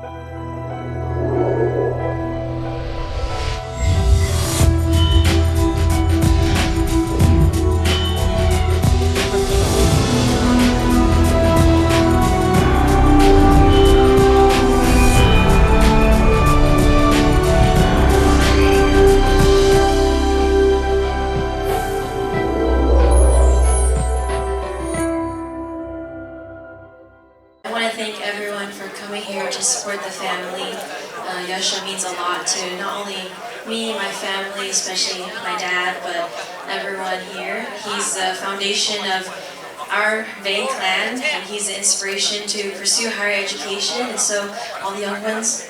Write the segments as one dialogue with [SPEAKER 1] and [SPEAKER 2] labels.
[SPEAKER 1] I want to thank everyone for coming here to support the family. Yasha means a lot to not only me, my family, especially my dad, but everyone here. He's the foundation of our Vang clan, and he's the inspiration to pursue higher education. And so all the young ones,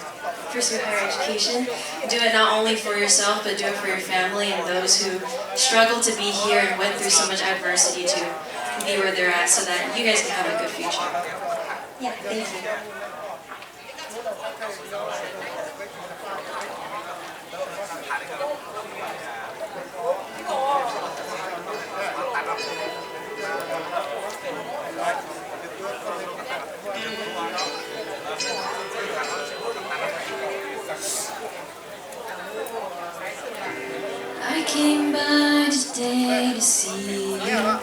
[SPEAKER 1] pursue higher education. Do it not only for yourself, but do it for your family and those who struggle to be here and went through so much adversity to be where they're at, so that you guys can have a good future. Yeah, thank you. I came by today to see you.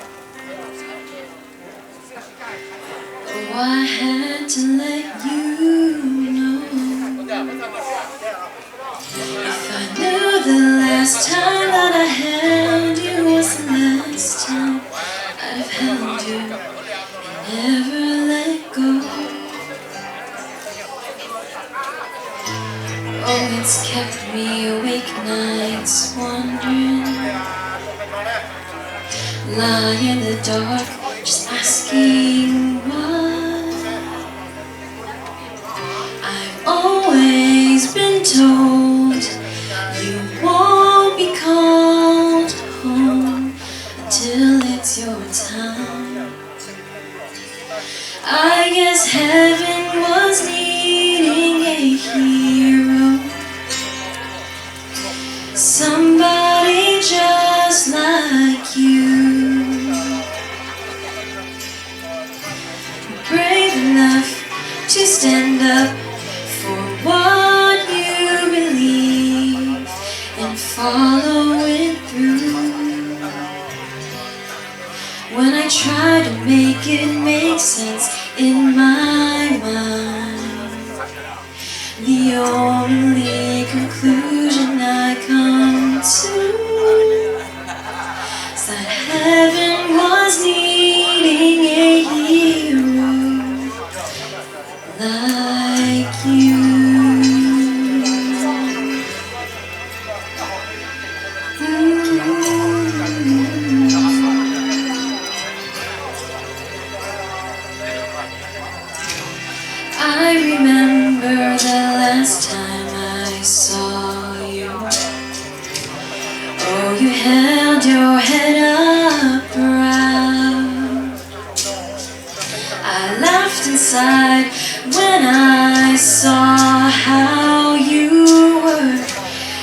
[SPEAKER 1] Oh, I had to let you know. If I knew the last time that I held you was the last time I've held you and never let go. Oh, it's kept me awake nights wondering, lie in the dark, just asking why. I've always been told you won't be called home until it's your time. I guess heaven was needing a hero, somebody just like you, brave enough to stand up for what you believe and follow it through. When I try to make it make sense in my mind, the only conclusion I come to is that heaven was needing a hero like you. I remember the last time I saw you. Oh, you held your head up proud. I laughed inside when I saw how you were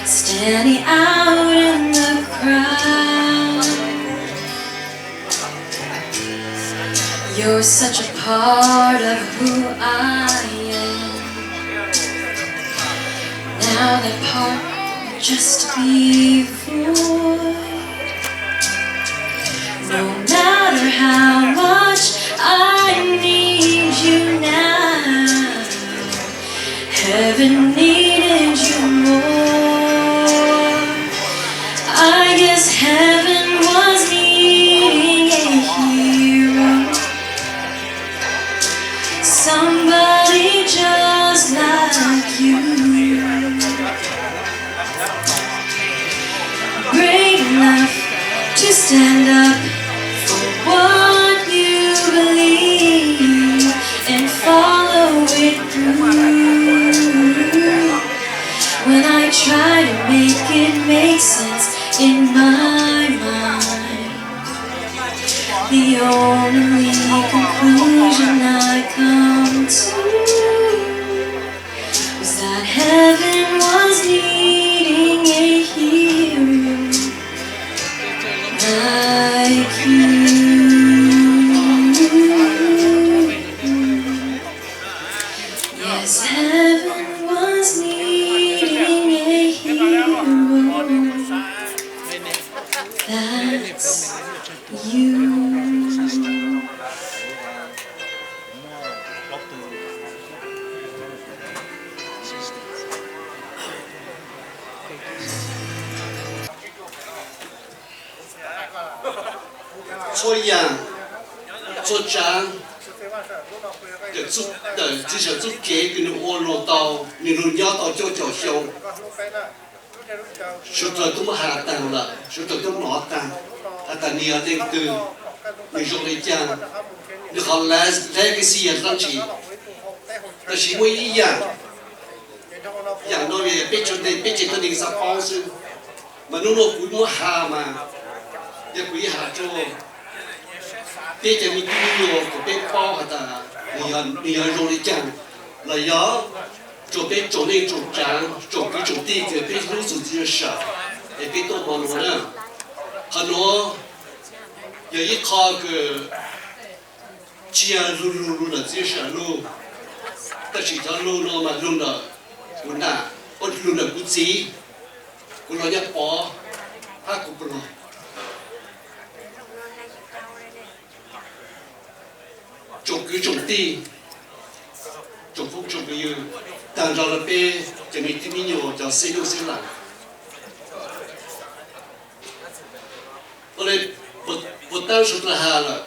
[SPEAKER 1] standing out in the crowd. You're such a part of who I am. Now that part will just be void. No matter how much I need you now, heaven needed you more. I guess heaven was needing a hero, somebody just like you, brave enough to stand up for what you believe and follow it through. When I try to make it make sense in my mind, the only conclusion I come to was that heaven was needing a hero like you. Yes, heaven was needing a hero, that's you.
[SPEAKER 2] Cho yang, cho trang, để giúp để chỉ sợ giúp kế cái nó ô lô tàu, mình luôn nhớ tàu cho chảo sông. Số trời cũng hạ tầng là, số trời cũng nọ tầng, hạ tầng nhiều tên từ, mình dùng để chăng, được họ lấy cái gì làm gì, là chỉ mỗi ýอย่างน้อยเป็นจนได้เป็นจิตตัวเองสับปองซึ่งมันนู่นคุยมั่วหามาอย่าคุยหาโจเป็นจะมีคุยอยู่ก็เป็นป้อกันตามีอันโรลิจังแล้วย่อโจเป็นโจเล่โจจางโจกุโจตีเกิดเป็นรู้สุดที่จะสั่งเป็นตัวมันวะนะฮัลโหลอย่างนี้ข้อคือเชียร์รู้นะที่สั่งรู้แต่สิ่งที่รู้เนาะมันรู้นะคุณน่ะคนรู้นะกุจีคุณเราอยากปอถ้ากูปลอจงคือจงตีจงพกจงไปยืนแต่เราละเป้จะมีที่มีอยู่จะเสียดูเสียหลังก็เลยบทตั้งสุดละหาละ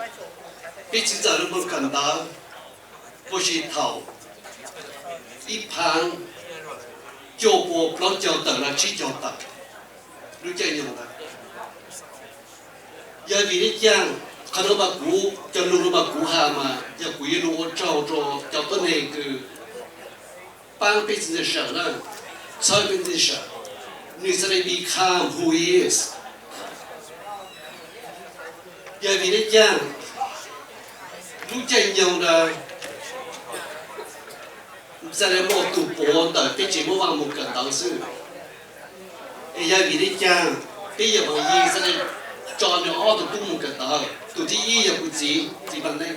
[SPEAKER 2] พิจิตรบนกันดาพอชีเท่าอีพังโจโปเพราะเจ้าต่างละชี้เจ้าต่างรู้ใจยังไงยาวินิจยังขนมบักกูจะรู้บักกูหามาจะคุยรู้เจ้าต้นเองคือปังเป็นสิ่งเสียนั่นใช่เป็นสิ่งเสียนี่แสดง become who he is ยาวินิจยังรู้ใจยังไงแสดงว่าตัวปวดแต่เป็นจิตว่ามุกันต่างซึ่งยาวินิจยังเป็นอย่างบางอย่างแสดงจอเนี่ยอ้อตัวตุ้มมุกันต่างตัวที่อีอย่างกุจีที่บันเนี่ย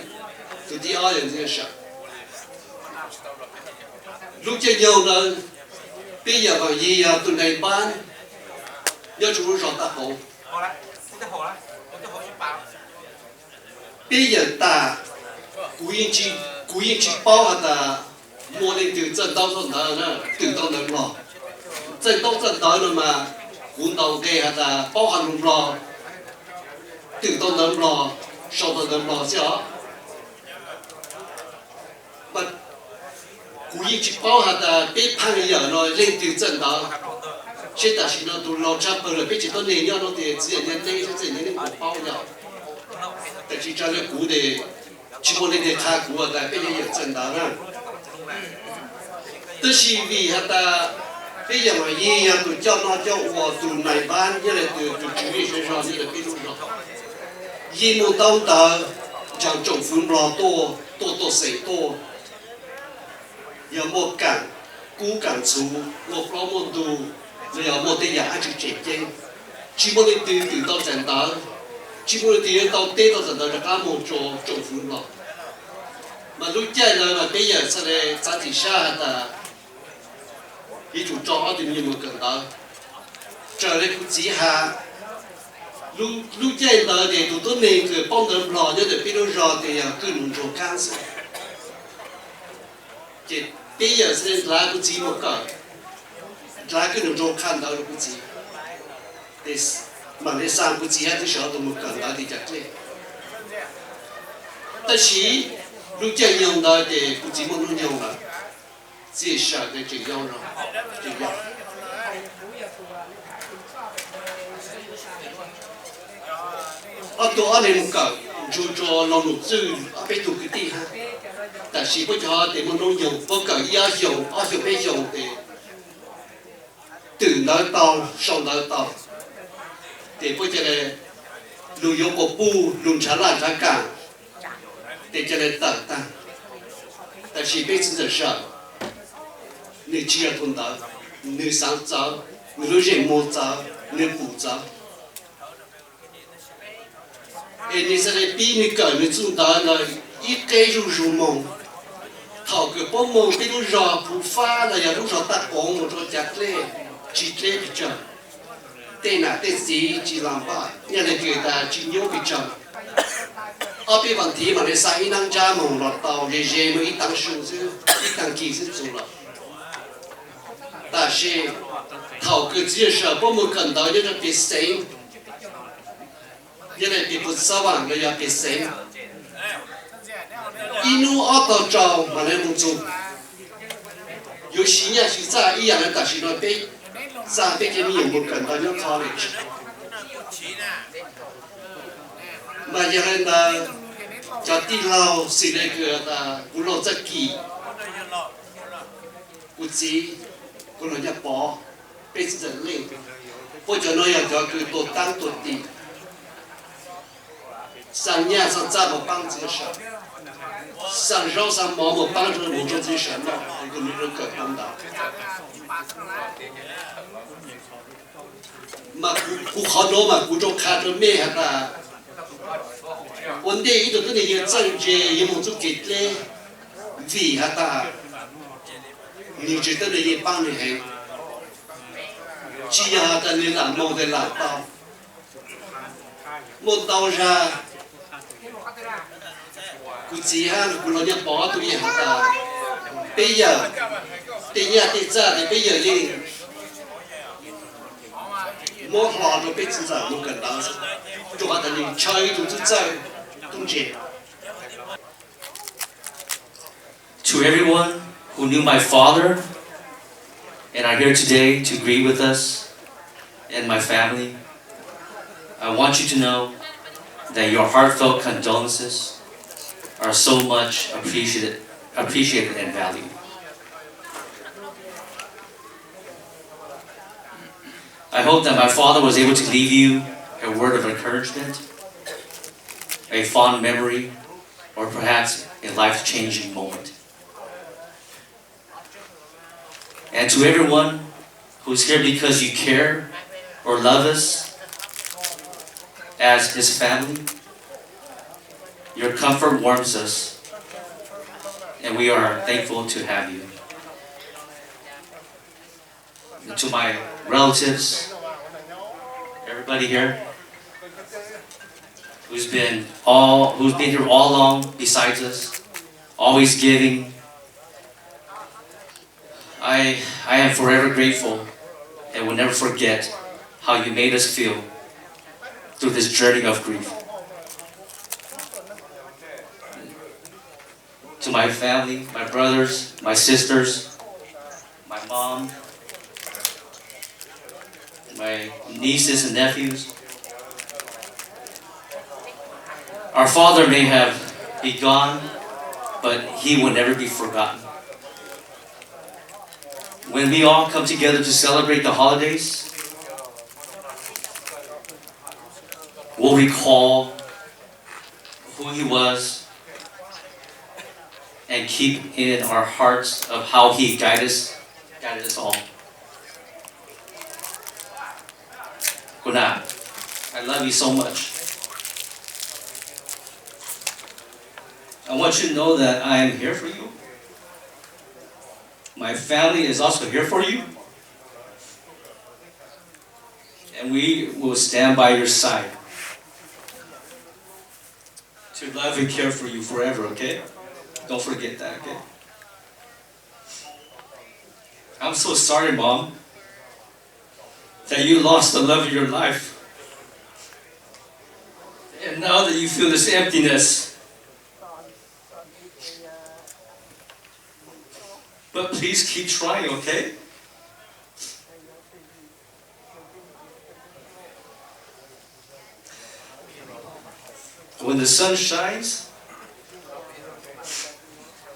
[SPEAKER 2] ตัวที่อ้ออย่างนี้สักลูกเจ้าเยาว์นั้นเป็นอย่างบางอย่างตัวในบ้าน要注入上大红เป็นอย่างตา古印去包下的摸那个正道上头呢，正道能咯，正道了嘛，古道给下的包含能咯，正道能咯，上道能咯，是啊，不，古印去包下的被判人咯，认定正道，现在是呢都老差不了，并且都年要都得只有年内是年内包了，但是将来古的，去摸那个看古的，并且有正道呢。tức là vì ta bây giờ mà gì à tụi cho nó cho họ tụi này bán như là tụi chủ yếu sẽ rồi như là cái lúc đó gì một tông tờ chẳng trồng phun lò to sấy to giờ một cản cú cản chú một lò một tù giờ một cái nhà chịu chết chứ chỉ một cái từ tao chẳng tao chỉ một cái tao tết tao chẳng tao là cả một chỗ trồng phun lò mà lúc chơi là mà bây giờ sẽ là giá trị xa ta ý chủ cho thì nhiều một cần đó trở lại cũng chỉ hà lúc chơi là để tụi tôi mình cứ bông đầm lò cho để biết đâu rồi thì cứ luôn trộn can sự thì bây giờ sẽ là cũng chỉ một cái là cứ luôn trộn can đó cũng chỉ để mà để sang cũng chỉ hay thì sợ tụi một cần đó thì chắc lẽ但是lúc chơi nhau đó thì cũng chỉ muốn nhau là chỉ sợ cái chuyện nhau rồi chuyện nhau ở tổ anh em cả chú cho lòng nụ dư ở bên tụ cái gì ha tại vì bây giờ thì muốn nông dùng có cả giá dùng ở chỗ bên dùng thì từ nơi tàu sau nơi tàu thì bây giờ này lùi vô cổ pu lùi trả lại trả cả để cho nên tận ta tại vì bây giờ sợ người chia thôn đó người sáng tạo người rèn mô tạo người bù tạo người sẽ bị người cởi người chúng ta là ít cái rủ mong thảo cứ bố mồ cái lúc giò phù pha là giờ lúc giò ta ổn một chỗ chặt lê chỉ lê bị chậm tên là tên gì chỉ làm ba nhà này người ta chỉ nhớ bị chậm ở bên vấn đề mà để sai năng cha mong lọt tàu để dễ mới tăng số chứ ít tăng kỳ sẽ dùng了但是thảo cứ chia sẻ bố mồ cần đó cho nó bị sinh nhà này bị bút sao bằng rồi giờ bị sinh inu ở tàu trâu mà lại muốn dùng有时呢是在一样的，但是呢被在被给你有冇cần到要 college， mà giờ này là cho đi lao xí này cái là cũng lao rất kỳ, cũng chỉ cũng là nhập bỏ, bị dần lên, bây giờ nó giờ cho cái tổ tăng tổ tỷ, sang nhà sang gia một帮子事。上肉上毛毛帮助我做这些嘛，一个女人可帮到。màกูขอโน้มากูจงขาดแม่ฮะตาวันเดียวตัวนี้ยังจังเจยังมุ่งจุดเกิดเลยวีฮะตานี่จะตัวนี้ยังปังเลยเห็นชีฮะตานี่หลังมองได้หลังเตาหมดเตาจ้ากูจีฮะกูเราเนี่ยปอตัวนี้ฮะตาเปียตีเนี่ยตีจ้าตีเปียยิ่ง摸好了被子在弄个当时，就把它的敲一肚子在中间。
[SPEAKER 3] To everyone who knew my father and are here today to agree with us and my family, I want you to know that your heartfelt condolences are so much appreciated and valued. I hope that my father was able to leave you a word of encouragement, a fond memory, or perhaps a life-changing moment. And to everyone who's here because you care or love us as his family, your comfort warms us, and we are thankful to have you. And to my relatives, everybody here who's been here all along besides us, always giving, I am forever grateful and will never forget how you made us feel through this journey of grief. To my family, my brothers, my sisters, my mom, my nieces and nephews. Our father may have be gone, but he will never be forgotten. When we all come together to celebrate the holidays, we'll recall who he was and keep in our hearts of how he guided us all. Kuna, I love you so much. I want you to know that I am here for you. My family is also here for you. And we will stand by your side to love and care for you forever, okay? Don't forget that, okay? I'm so sorry, Mom, that you lost the love of your life. And now that you feel this emptiness, but please keep trying, okay? When the sun shines,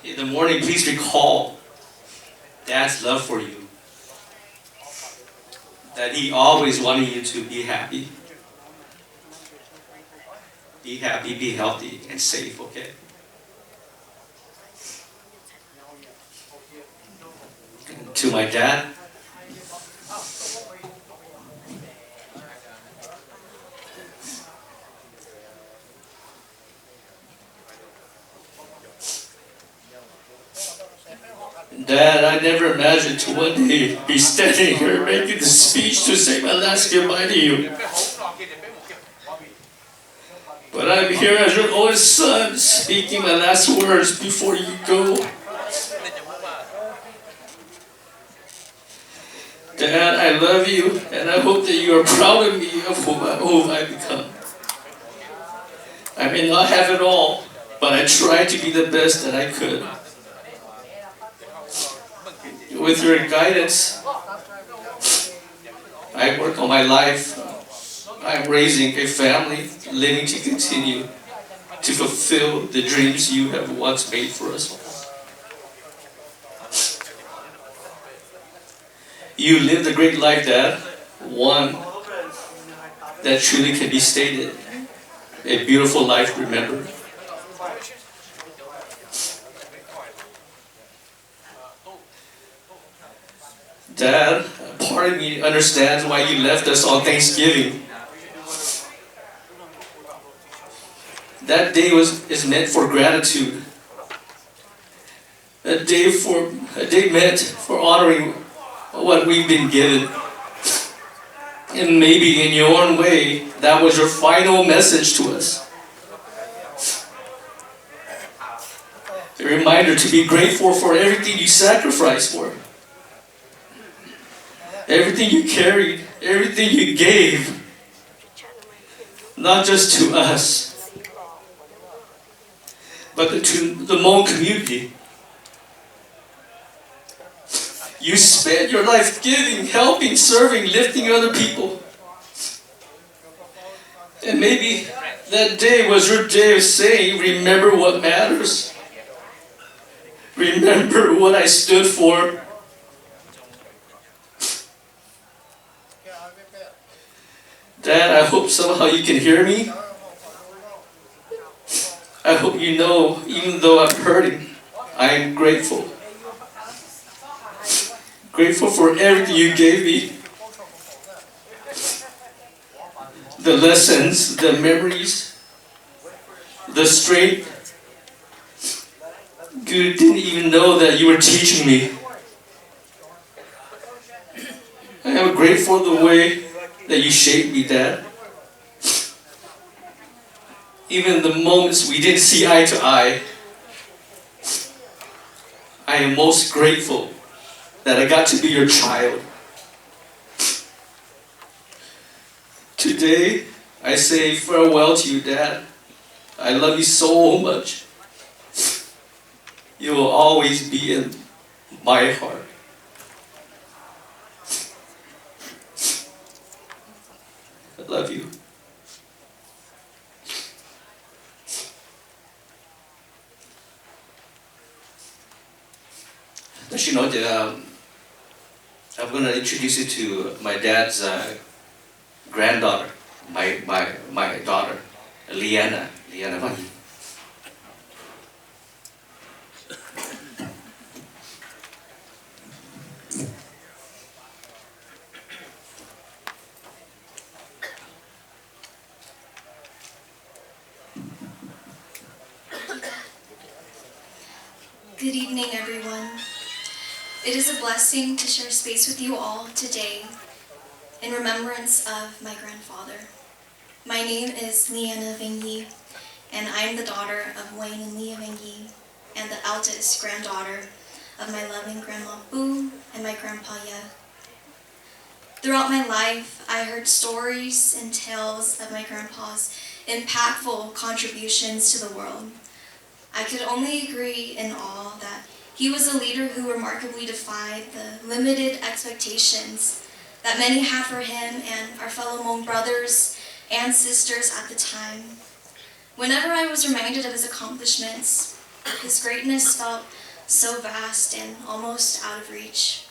[SPEAKER 3] in the morning, please recall Dad's love for you. That he always wanted you to be happy. Be happy, be healthy, and safe, okay? And to my dad, imagine to one day be standing here making the speech to say my last goodbye to you. But I'm here as your oldest son, speaking my last words before you go. Dad, I love you, and I hope that you are proud of me of who I've become. I may not have it all, but I tried to be the best that I could. With your guidance, I work on my life. I'm raising a family, living to continue to fulfill the dreams you have once made for us all. You lived a great life, Dad. One that truly can be stated. A beautiful life remembered. Dad, part of me understands why you left us on Thanksgiving. That day is meant for gratitude. A day meant for honoring what we've been given. And maybe in your own way, that was your final message to us. A reminder to be grateful for everything you sacrificed for. Everything you carried, everything you gave. Not just to us, but to the Hmong community. You spent your life giving, helping, serving, lifting other people. And maybe that day was your day of saying, remember what matters. Remember what I stood for. Dad, I hope somehow you can hear me. I hope you know, even though I'm hurting, I am grateful. Grateful for everything you gave me. The lessons, the memories, the strength. You didn't even know that you were teaching me. I am grateful for the way that you shaped me, Dad. Even the moments we didn't see eye to eye, I am most grateful that I got to be your child. Today, I say farewell to you, Dad. I love you so much. You will always be in my heart. I love you. But you know, I'm going to introduce you to my dad's granddaughter, my daughter, Liana Vangyi.
[SPEAKER 4] Good evening, everyone. It is a blessing to share space with you all today in remembrance of my grandfather. My name is Liana Vangyi, and I am the daughter of Wayne and Leah Vangyi, and the eldest granddaughter of my loving Grandma Boo and my Grandpa Ye. Throughout my life, I heard stories and tales of my grandpa's impactful contributions to the world. I could only agree in awe that he was a leader who remarkably defied the limited expectations that many had for him and our fellow Hmong brothers and sisters at the time. Whenever I was reminded of his accomplishments, his greatness felt so vast and almost out of reach.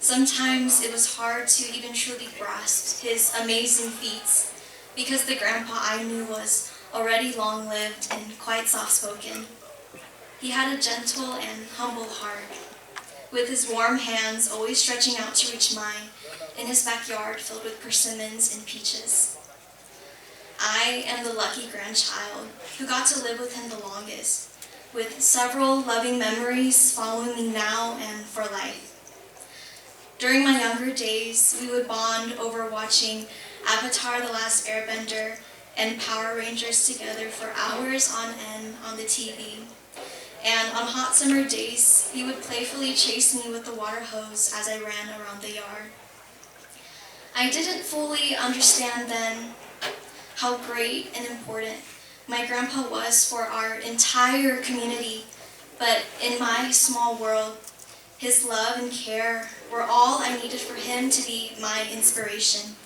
[SPEAKER 4] Sometimes it was hard to even truly grasp his amazing feats because the grandpa I knew was already long-lived and quite soft-spoken. He had a gentle and humble heart, with his warm hands always stretching out to reach mine in his backyard filled with persimmons and peaches. I am the lucky grandchild who got to live with him the longest, with several loving memories following me now and for life. During my younger days, we would bond over watching Avatar: The Last Airbender and Power Rangers together for hours on end on the TV. And on hot summer days, he would playfully chase me with the water hose as I ran around the yard. I didn't fully understand then how great and important my grandpa was for our entire community, but in my small world, his love and care were all I needed for him to be my inspiration.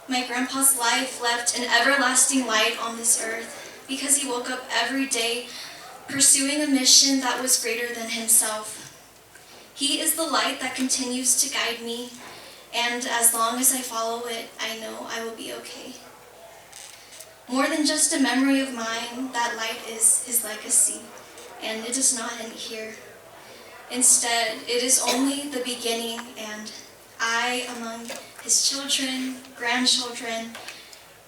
[SPEAKER 4] My grandpa's life left an everlasting light on this earth because he woke up every day pursuing a mission that was greater than himself. He is the light that continues to guide me, and as long as I follow it, I know I will be okay. More than just a memory of mine, that light is his legacy, and it does not end here. Instead, it is only the beginning, and I, among his children, grandchildren,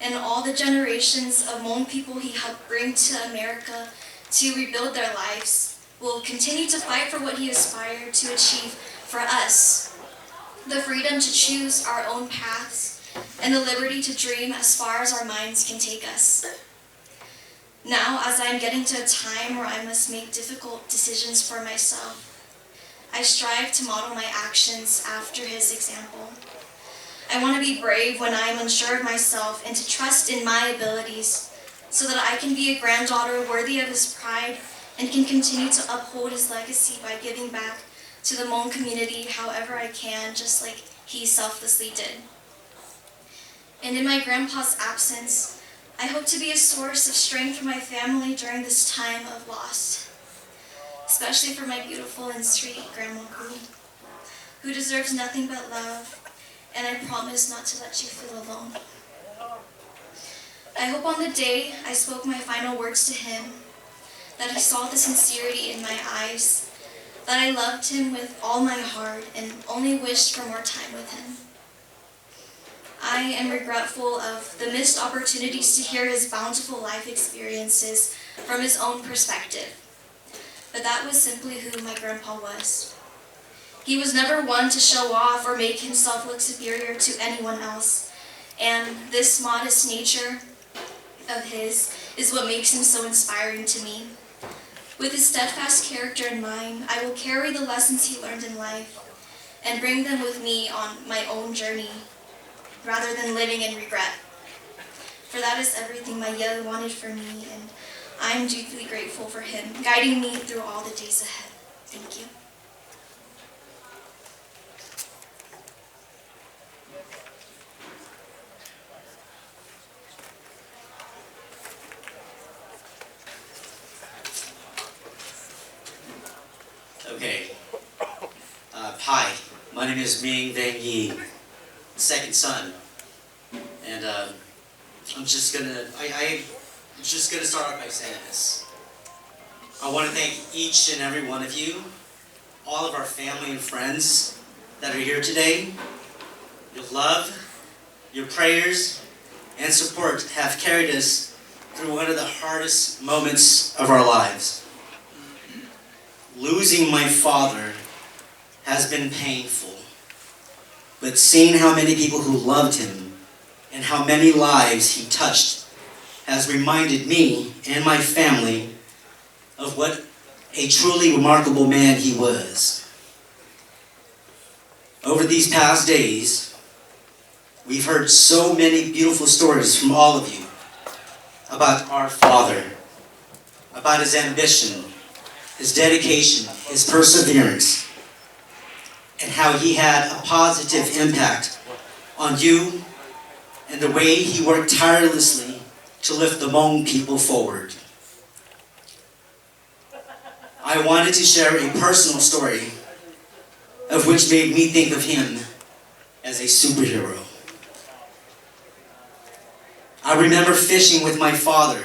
[SPEAKER 4] and all the generations of Hmong people he helped bring to America to rebuild their lives, will continue to fight for what he aspired to achieve for us: the freedom to choose our own paths and the liberty to dream as far as our minds can take us. Now, as I'm getting to a time where I must make difficult decisions for myself, I strive to model my actions after his example. I want to be brave when I am unsure of myself and to trust in my abilities so that I can be a granddaughter worthy of his pride and can continue to uphold his legacy by giving back to the Hmong community however I can, just like he selflessly did. And in my grandpa's absence, I hope to be a source of strength for my family during this time of loss, especially for my beautiful and sweet Grandma who deserves nothing but love, and I promise not to let you feel alone. I hope on the day I spoke my final words to him, that he saw the sincerity in my eyes, that I loved him with all my heart and only wished for more time with him. I am regretful of the missed opportunities to hear his bountiful life experiences from his own perspective, but that was simply who my grandpa was. He was never one to show off or make himself look superior to anyone else, and this modest nature of his is what makes him so inspiring to me. With his steadfast character in mind, I will carry the lessons he learned in life and bring them with me on my own journey, rather than living in regret. For that is everything my Yel wanted for me, and I am deeply grateful for him, guiding me through all the days ahead. Thank you.
[SPEAKER 5] Okay. Hi, my name is Shur V Vangyi, second son, and I'm just gonna start off by saying this. I want to thank each and every one of you, all of our family and friends that are here today. Your love, your prayers, and support have carried us through one of the hardest moments of our lives. Losing my father has been painful, but seeing how many people who loved him and how many lives he touched has reminded me and my family of what a truly remarkable man he was. Over these past days, we've heard so many beautiful stories from all of you about our father, about his ambition, his dedication, his perseverance, and how he had a positive impact on you and the way he worked tirelessly to lift the Hmong people forward. I wanted to share a personal story of which made me think of him as a superhero. I remember fishing with my father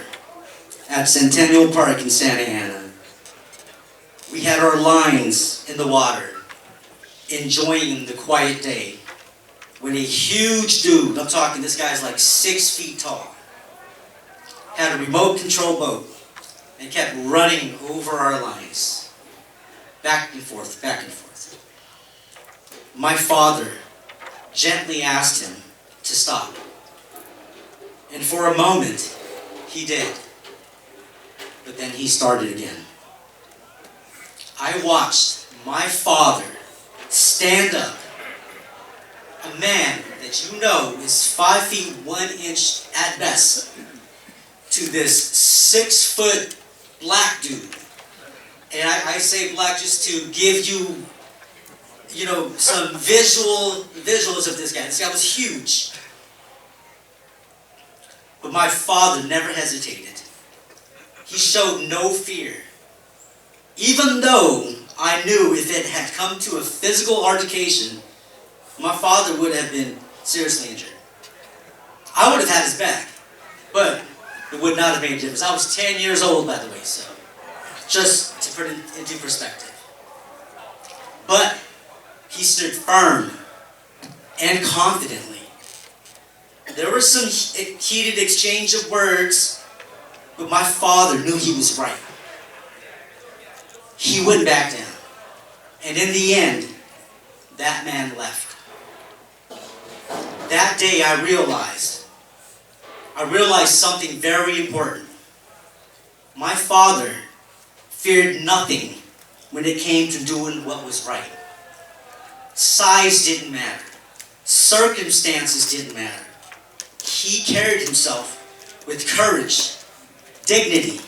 [SPEAKER 5] at Centennial Park in Santa Ana. We had our lines in the water, enjoying the quiet day, when a huge dude, I'm talking this guy's like 6 feet tall, had a remote control boat and kept running over our lines. Back and forth, back and forth. My father gently asked him to stop. And for a moment, he did. But then he started again. I watched my father stand up, a man that you know is 5 feet 1 inch at best, to this 6 foot black dude. And I say black just to give you, some visuals of this guy. This guy was huge. But my father never hesitated. He showed no fear. Even though I knew if it had come to a physical altercation, my father would have been seriously injured. I would have had his back, but it would not have made a difference. I was 10 years old, by the way, so just to put it into perspective. But he stood firm and confidently. There was some heated exchange of words, but my father knew he was right. He wouldn't back down. And in the end, that man left. That day I realized something very important. My father feared nothing when it came to doing what was right. Size didn't matter. Circumstances didn't matter. He carried himself with courage, dignity,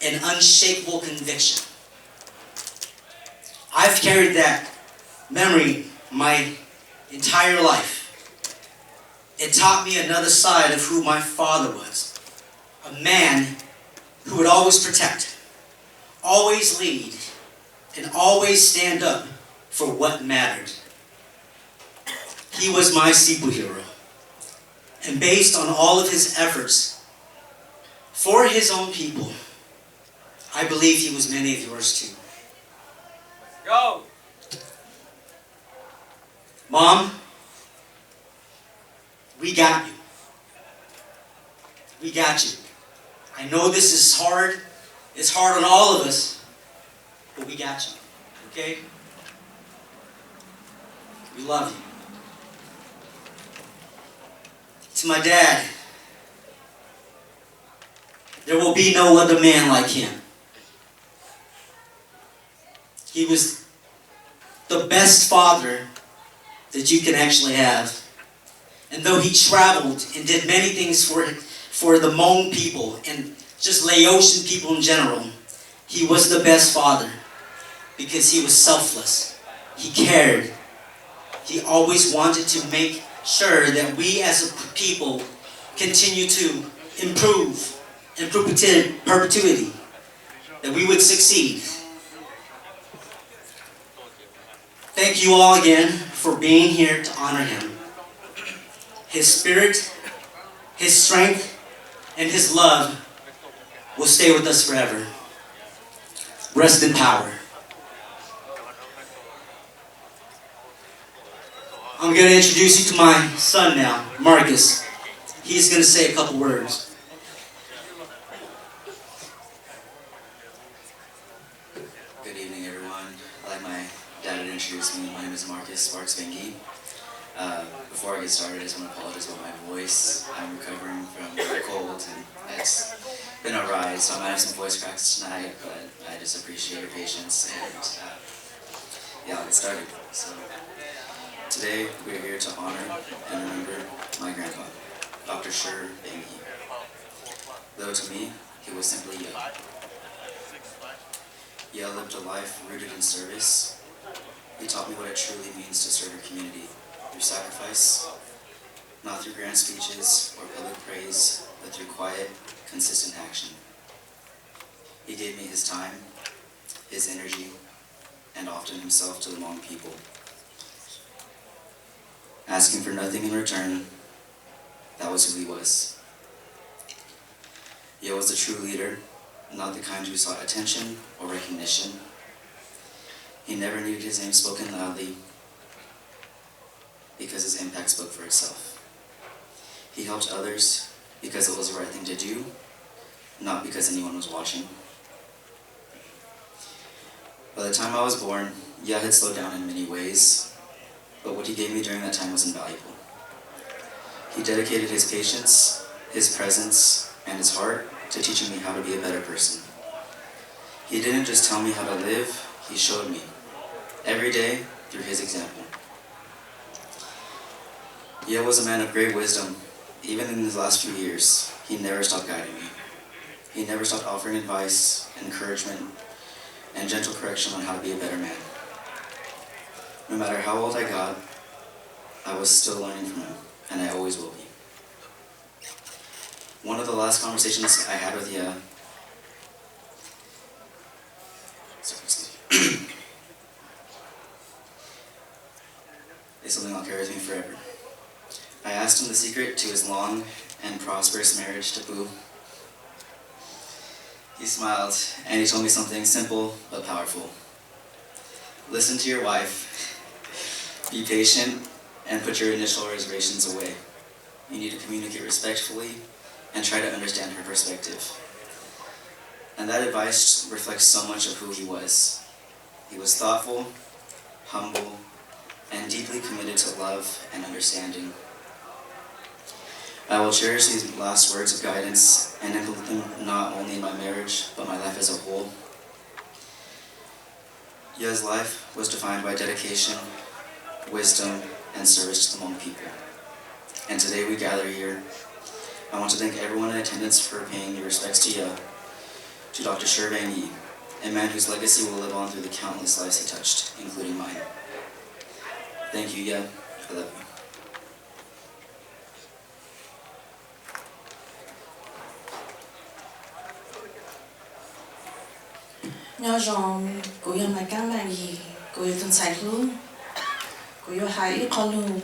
[SPEAKER 5] and unshakable conviction. I've carried that memory my entire life. It taught me another side of who my father was. A man who would always protect, always lead, and always stand up for what mattered. He was my superhero. And based on all of his efforts for his own people, I believe he was many of yours too. Go! Mom, we got you. We got you. I know this is hard. It's hard on all of us, but we got you. Okay? We love you. To my dad, there will be no other man like him. He was the best father that you can actually have. And though he traveled and did many things for the Hmong people and just Laotian people in general, he was the best father because he was selfless. He cared. He always wanted to make sure that we as a people continue to improve in perpetuity, that we would succeed. Thank you all again for being here to honor him. His spirit, his strength, and his love will stay with us forever. Rest in power. I'm going to introduce you to my son now, Marcus. He's going to say a couple words.
[SPEAKER 6] Good evening, everyone. Like my dad had introduced me, my name is Marcus Vangyi. Before I get started, I just want to apologize about my voice. I'm recovering from a cold, and it's been a ride, so I might have some voice cracks tonight, but I just appreciate your patience, and I'll get started. So, today, we're here to honor and remember my grandpa, Dr. Shur V Vangyi. Though to me, he was simply Yale. Yale lived a life rooted in service. He taught me what it truly means to serve your community through sacrifice, not through grand speeches or public praise, but through quiet, consistent action. He gave me his time, his energy, and often himself to the Hmong people. Asking for nothing in return, that was who he was. Yale was a true leader, not the kind who sought attention or recognition. He never needed his name spoken loudly because his impact spoke for itself. He helped others because it was the right thing to do, not because anyone was watching. By the time I was born, Yah had slowed down in many ways, but what he gave me during that time was invaluable. He dedicated his patience, his presence, and his heart to teaching me how to be a better person. He didn't just tell me how to live, he showed me, every day through his example. Yah was a man of great wisdom. Even in his last few years, he never stopped guiding me. He never stopped offering advice, encouragement, and gentle correction on how to be a better man. No matter how old I got, I was still learning from him, and I always will be. One of the last conversations I had with Yah is something I'll carry with me forever. I asked him the secret to his long and prosperous marriage to Boo. He smiled, and he told me something simple but powerful. Listen to your wife, be patient, and put your initial reservations away. You need to communicate respectfully and try to understand her perspective. And that advice reflects so much of who he was. He was thoughtful, humble, and deeply committed to love and understanding. I will cherish these last words of guidance and implement them not only in my marriage, but my life as a whole. Yah's life was defined by dedication, wisdom, and service to the Hmong people. And today we gather here. I want to thank everyone in attendance for paying your respects to Yah, to Dr. Shur V Vangyi, a man whose legacy will live on through the countless lives he touched, including mine. Thank you, Yah. I love you.
[SPEAKER 7] Nhờ rằng cô yêu mai căng mang gì, cô yêu tân sai luôn, cô yêu hai con luôn,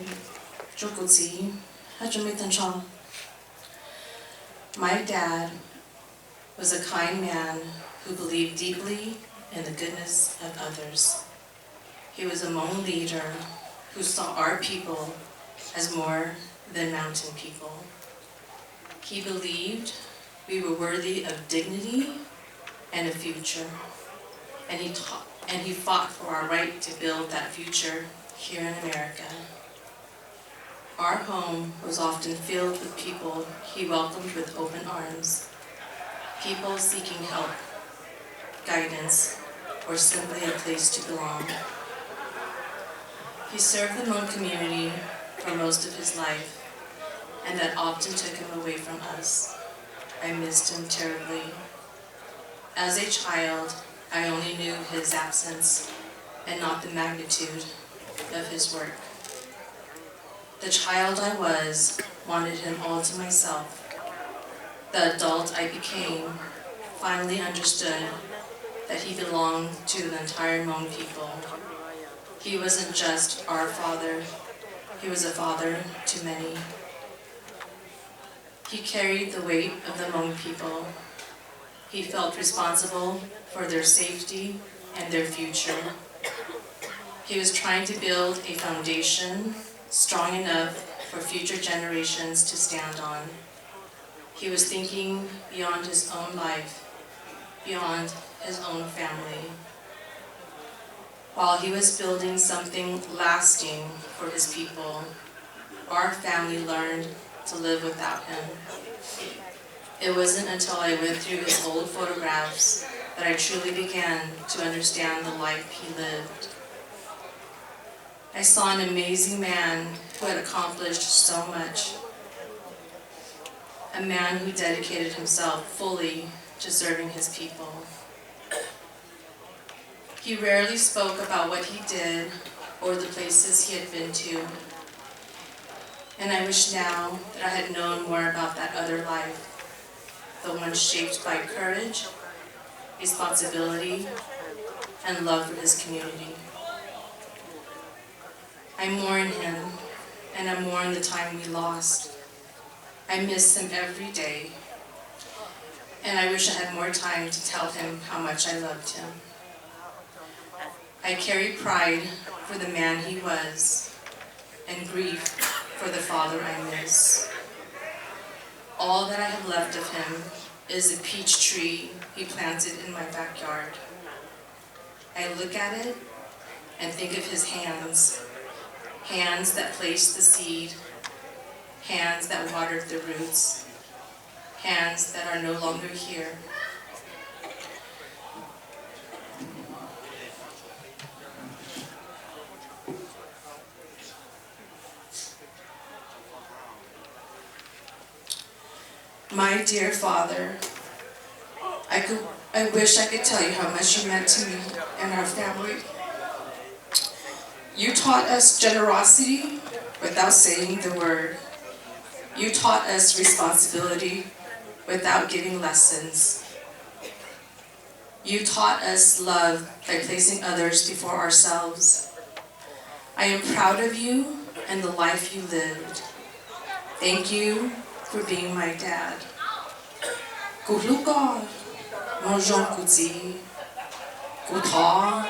[SPEAKER 7] cho cô gì, hết cho mấy tân cho. My dad was a kind man who believed deeply in the goodness of others. He was a Hmong leader who saw our people as more than mountain people. He believed we were worthy of dignity and a future. And he fought for our right to build that future here in America. Our home was often filled with people he welcomed with open arms, people seeking help, guidance, or simply a place to belong. He served the Hmong community for most of his life, and that often took him away from us. I missed him terribly. As a child, I only knew his absence and not the magnitude of his work. The child I was wanted him all to myself. The adult I became finally understood that he belonged to the entire Hmong people. He wasn't just our father, he was a father to many. He carried the weight of the Hmong people. He felt responsible for their safety and their future. He was trying to build a foundation strong enough for future generations to stand on. He was thinking beyond his own life, beyond his own family. While he was building something lasting for his people, our family learned to live without him. It wasn't until I went through his old photographs that I truly began to understand the life he lived. I saw an amazing man who had accomplished so much. A man who dedicated himself fully to serving his people. He rarely spoke about what he did or the places he had been to. And I wish now that I had known more about that other life. The one shaped by courage, responsibility, and love for his community. I mourn him, and I mourn the time we lost. I miss him every day, and I wish I had more time to tell him how much I loved him. I carry pride for the man he was, and grief for the father I miss. All that I have left of him is a peach tree he planted in my backyard. I look at it and think of his hands, hands that placed the seed, hands that watered the roots, hands that are no longer here. My dear Father, I wish I could tell you how much you meant to me and our family. You taught us generosity without saying the word. You taught us responsibility without giving lessons. You taught us love by placing others before ourselves. I am proud of you and the life you lived. Thank you for being my dad. Kuhluka, mo Jean Kuti, Kutha,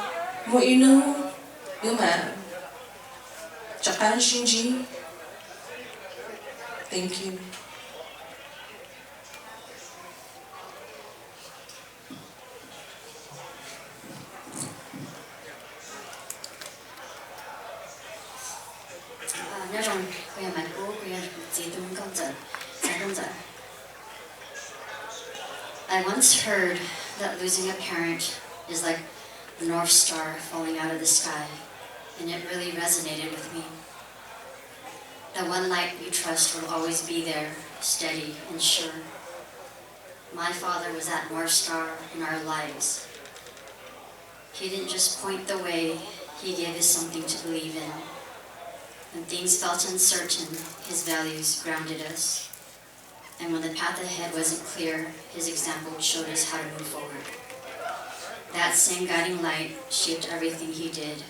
[SPEAKER 7] mo Inu, Yuman, Japan Shinji. Thank you.
[SPEAKER 8] I once heard that losing a parent is like the North Star falling out of the sky, and it really resonated with me. The one light you trust will always be there, steady and sure. My father was that North Star in our lives. He didn't just point the way, he gave us something to believe in. When things felt uncertain, his values grounded us. And when the path ahead wasn't clear, his example showed us how to move forward. That same guiding light shaped everything he did.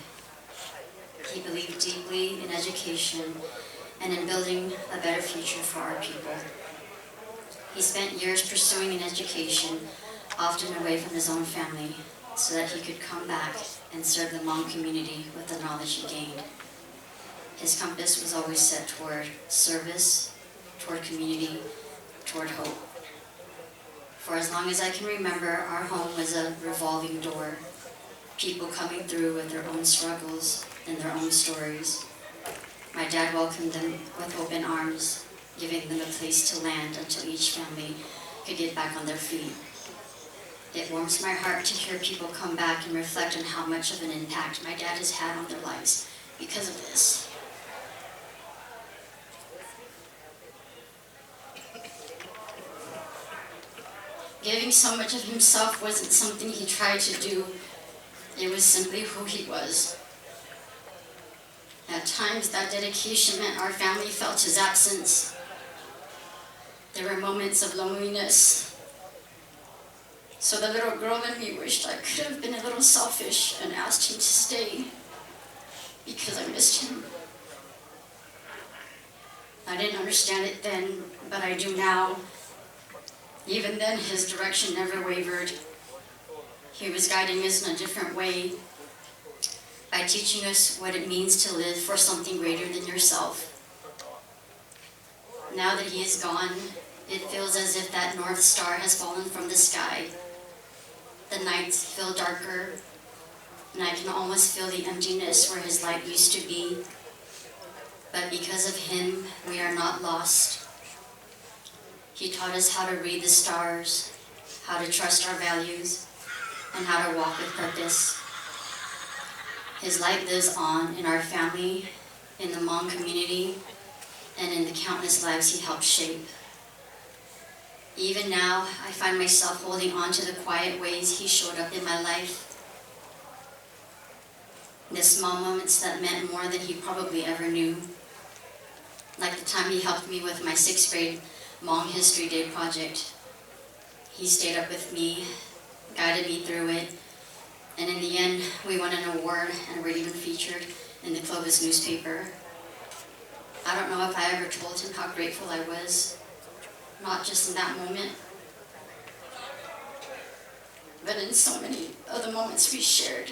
[SPEAKER 8] He believed deeply in education and in building a better future for our people. He spent years pursuing an education, often away from his own family, so that he could come back and serve the Hmong community with the knowledge he gained. His compass was always set toward service, toward community, toward hope. For as long as I can remember, our home was a revolving door, people coming through with their own struggles and their own stories. My dad welcomed them with open arms, giving them a place to land until each family could get back on their feet. It warms my heart to hear people come back and reflect on how much of an impact my dad has had on their lives because of this. Giving so much of himself wasn't something he tried to do. It was simply who he was. At times, that dedication meant our family felt his absence. There were moments of loneliness. So the little girl in me wished I could have been a little selfish and asked him to stay because I missed him. I didn't understand it then, but I do now. Even then, his direction never wavered. He was guiding us in a different way by teaching us what it means to live for something greater than yourself. Now that he is gone, it feels as if that North Star has fallen from the sky. The nights feel darker, and I can almost feel the emptiness where his light used to be. But because of him, we are not lost. He taught us how to read the stars, how to trust our values, and how to walk with purpose. His light lives on in our family, in the Hmong community, and in the countless lives he helped shape. Even now, I find myself holding on to the quiet ways he showed up in my life. The small moments that meant more than he probably ever knew. Like the time he helped me with my 6th grade Hmong History Day project. He stayed up with me, guided me through it, and in the end, we won an award and were even featured in the Clovis newspaper. I don't know if I ever told him how grateful I was, not just in that moment, but in so many of the moments we shared,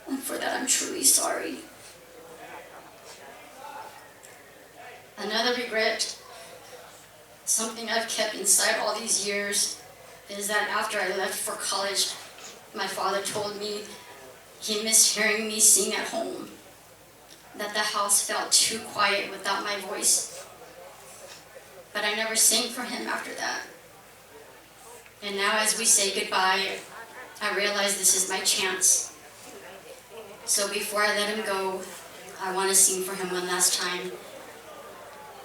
[SPEAKER 8] and for that I'm truly sorry. Another regret, something I've kept inside all these years, is that after I left for college, my father told me he missed hearing me sing at home, that the house felt too quiet without my voice. But I never sang for him after that. And now as we say goodbye, I realize this is my chance. So before I let him go, I want to sing for him one last time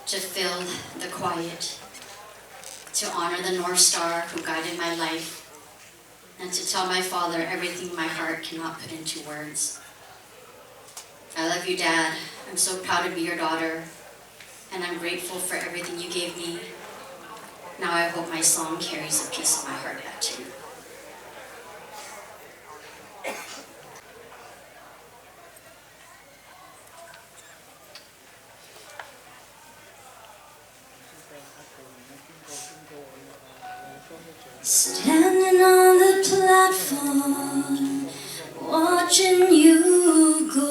[SPEAKER 8] to fill the quiet, to honor the North Star who guided my life, and to tell my father everything my heart cannot put into words. I love you, Dad. I'm so proud to be your daughter, and I'm grateful for everything you gave me. Now I hope my song carries a piece of my heart back to you. Standing on the platform, watching you go.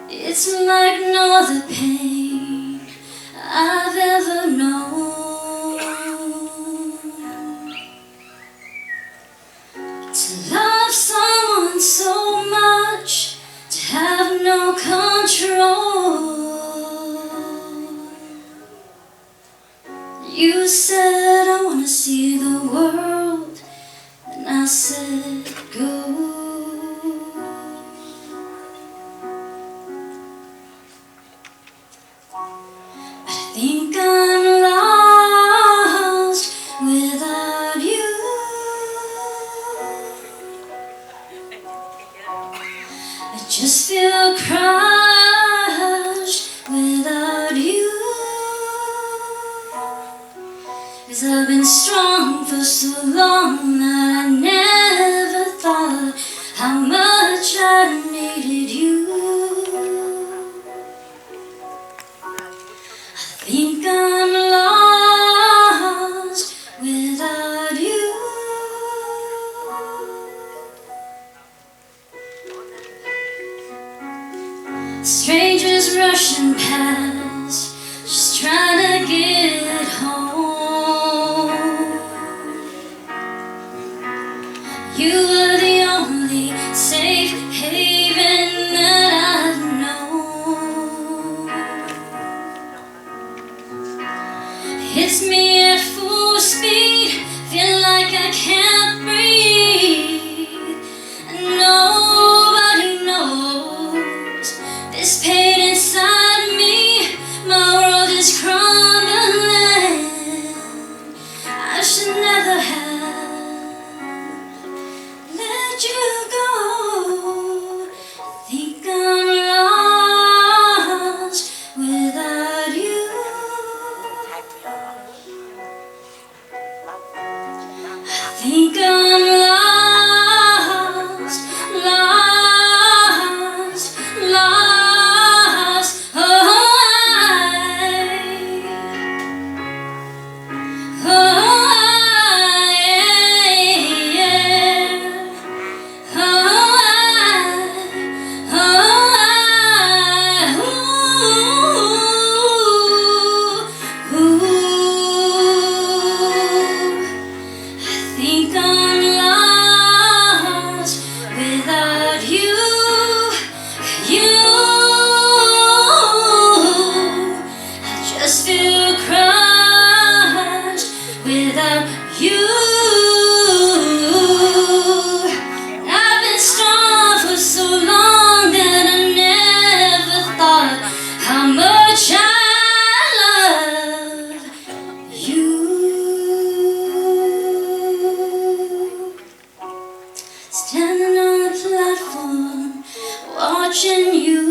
[SPEAKER 8] It's like no other pain I've ever known. To love someone so much, to have no control. You said I want to see the world, and I said go. I think I'm lost without you. I just feel crushed without you. 'Cause I've been strong for so long that I never thought how much I needed you. I think I'm lost without you. Strangers rushing past, just trying to get home. You were the only safe haven that I've known. Hits me at full speed, feel like I can't breathe. And nobody knows this pain inside me. My world is crumbling. I should never have let you go. Think I'm lost without you. Think I'm lost, lost, lost. Think I'm lost without you, you. I just feel crushed without you. I've been strong for so long that I never thought how much I love you. Standing on the platform, watching you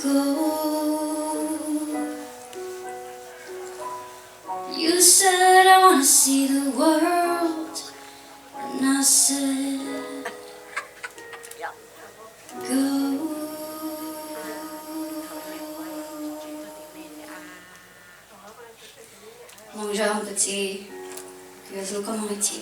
[SPEAKER 8] go. You said I want to see the world, and I said go. Bonjour mon petit, comment es-tu?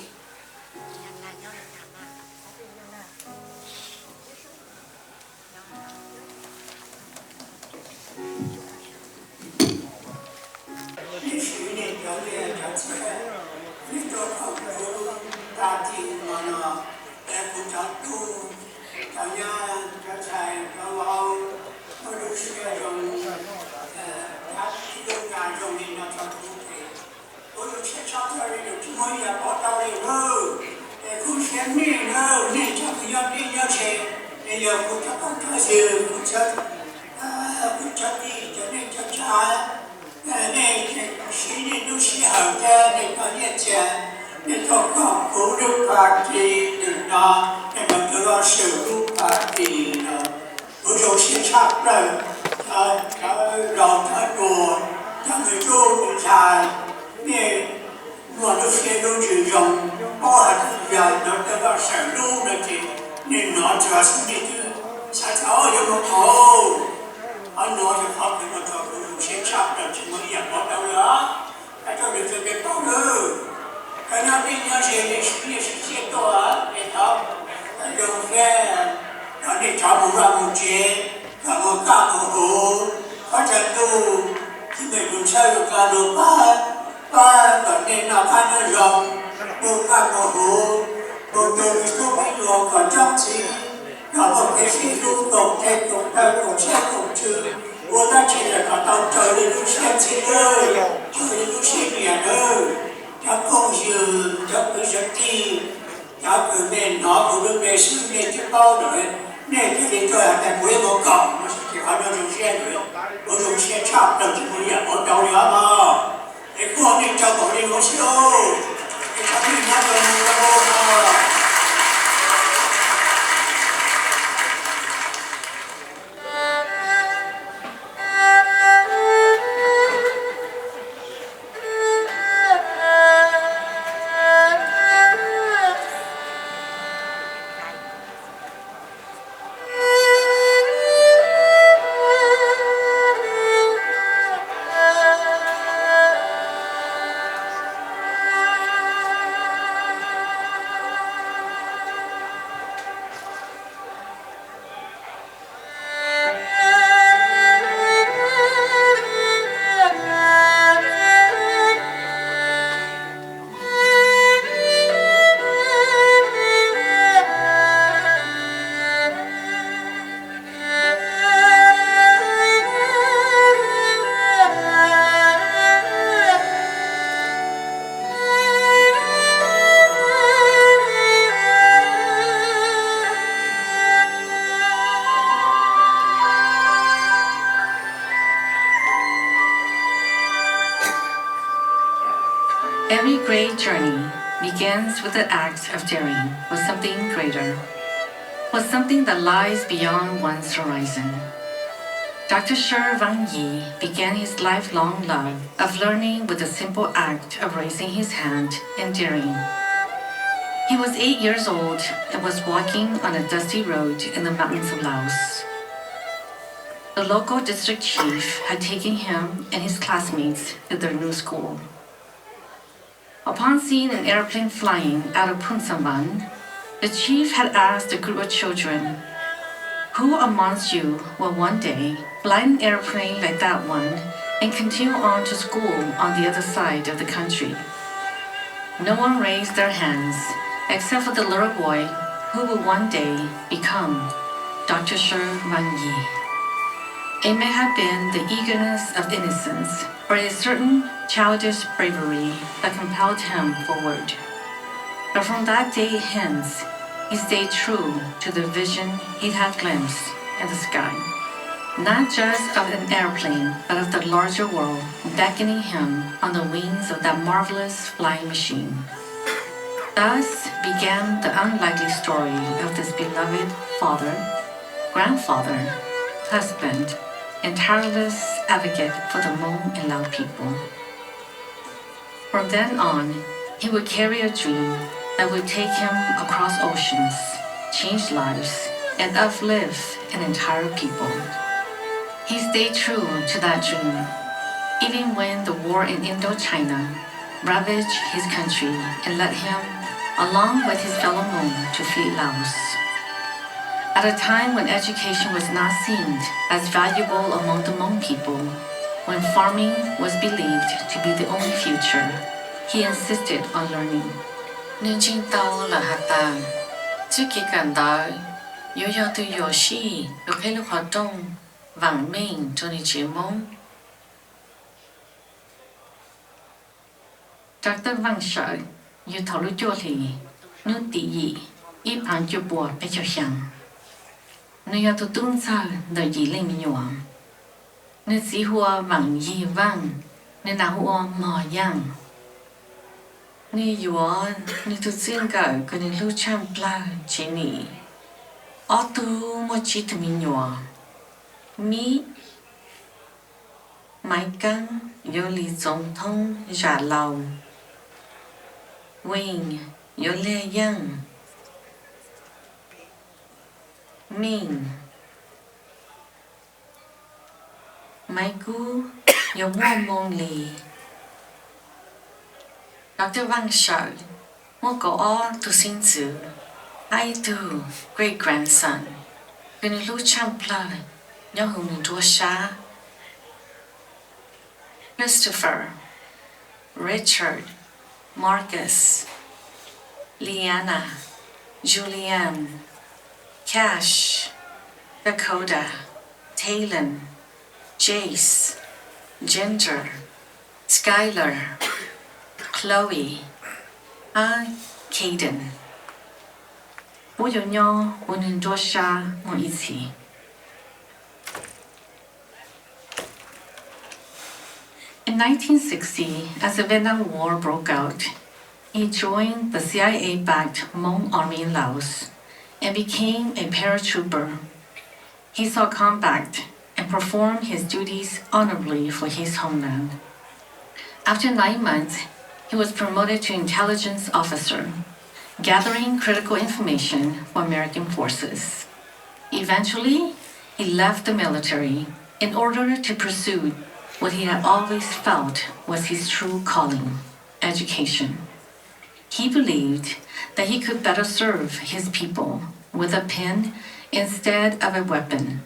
[SPEAKER 9] Every great journey begins with the act of daring with something greater, with something that lies beyond one's horizon. Dr. Shur V Vangyi began his lifelong love of learning with the simple act of raising his hand and daring. He was 8 years old and was walking on a dusty road in the mountains of Laos. The local district chief had taken him and his classmates to their new school. Upon seeing an airplane flying out of Punsamban, the chief had asked a group of children, "Who amongst you will one day fly an airplane like that one and continue on to school on the other side of the country?" No one raised their hands except for the little boy who would one day become Dr. Shur V Vangyi. It may have been the eagerness of innocence or a certain childish bravery that compelled him forward. But from that day hence, he stayed true to the vision he had glimpsed in the sky, not just of an airplane, but of the larger world beckoning him on the wings of that marvelous flying machine. Thus began the unlikely story of this beloved father, grandfather, husband, and tireless advocate for the Hmong and Lao people. From then on, he would carry a dream that would take him across oceans, change lives, and uplift an entire people. He stayed true to that dream, even when the war in Indochina ravaged his country and led him, along with his fellow Hmong, to flee Laos. At a time when education was not seen as valuable among the Hmong people, when farming was believed to be the only future, he insisted on learning.
[SPEAKER 10] nên chinh tao là hạt tàng,
[SPEAKER 9] Trước khi cần tới, yo yo tu yo shi, lo cái lúc hoạt động, vàng mình cho ni chế mong. Dr. Vang sợ, yo thảo lu cho thì, nu tỷ yi, y phán cho bùa bé cho sang. Nu yo tu tung sao, đời gì lên mình nhòa. Nu chỉ hùa vàng yi vang, nu nào hùa mò yang. Nu yuan, nu tu xin cả, cái nu lu chăm pla chế nì. Ở tu một chi tu mình nhòa. Mi Mai căng yo li tổng thống giả lâu Wing yo lê yang Min Mai gu yo mua mong li Dr. Vang sợ mua cổ o tu sinh tử I do great grandson Gần lưu chăm pla yo hùng đua xa Christopher, Richard, Marcus, Liana, Julianne, Cash, Dakota, Talon, Jace, Ginger, Skylar, Chloe, Caden. Bố yo nho, bố nên đua xa một ý chí. In 1960, as the Vietnam War broke out, he joined the CIA-backed Hmong Army in Laos and became a paratrooper. He saw combat and performed his duties honorably for his homeland. After 9 months, he was promoted to intelligence officer, gathering critical information for American forces. Eventually, he left the military in order to pursue what he had always felt was his true calling, education. He believed that he could better serve his people with a pen instead of a weapon.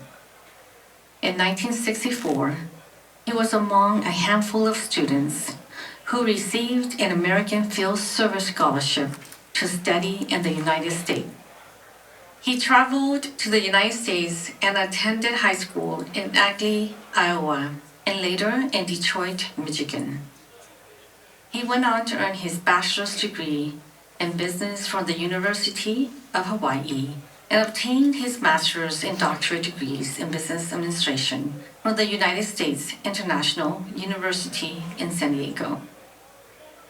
[SPEAKER 9] In 1964, he was among a handful of students who received an American Field Service Scholarship to study in the United States. He traveled to the United States and attended high school in Ackley, Iowa, and later in Detroit, Michigan. He went on to earn his bachelor's degree in business from the University of Hawaii and obtained his master's and doctorate degrees in business administration from the United States International University in San Diego.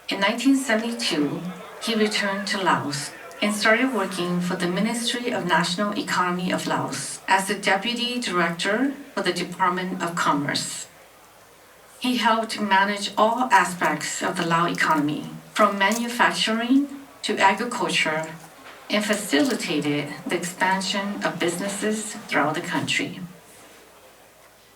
[SPEAKER 9] In 1972, he returned to Laos and started working for the Ministry of National Economy of Laos as the Deputy Director for the Department of Commerce. He helped manage all aspects of the Lao economy, from manufacturing to agriculture, and facilitated the expansion of businesses throughout the country.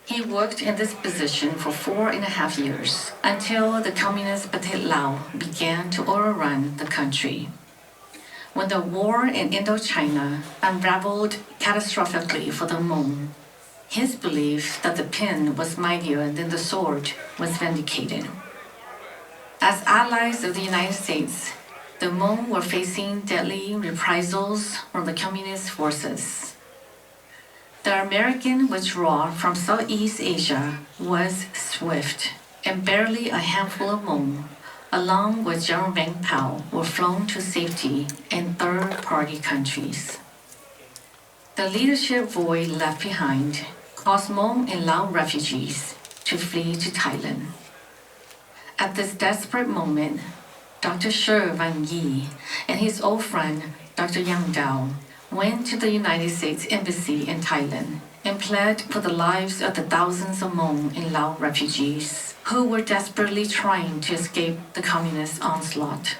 [SPEAKER 9] He worked in this position for 4.5 years until the Communist Pathet Lao began to overrun the country. When the war in Indochina unraveled catastrophically for the Hmong, his belief that the pen was mightier than the sword was vindicated. As allies of the United States, the Hmong were facing deadly reprisals from the communist forces. The American withdrawal from Southeast Asia was swift, and barely a handful of Hmong, along with General Vang Pao, were flown to safety in third-party countries. The leadership void left behind caused Hmong and Lao refugees to flee to Thailand. At this desperate moment, Dr. Shur V Vangyi and his old friend, Dr. Yang Dao, went to the United States Embassy in Thailand and pled for the lives of the thousands of Hmong and Lao refugees who were desperately trying to escape the communist onslaught.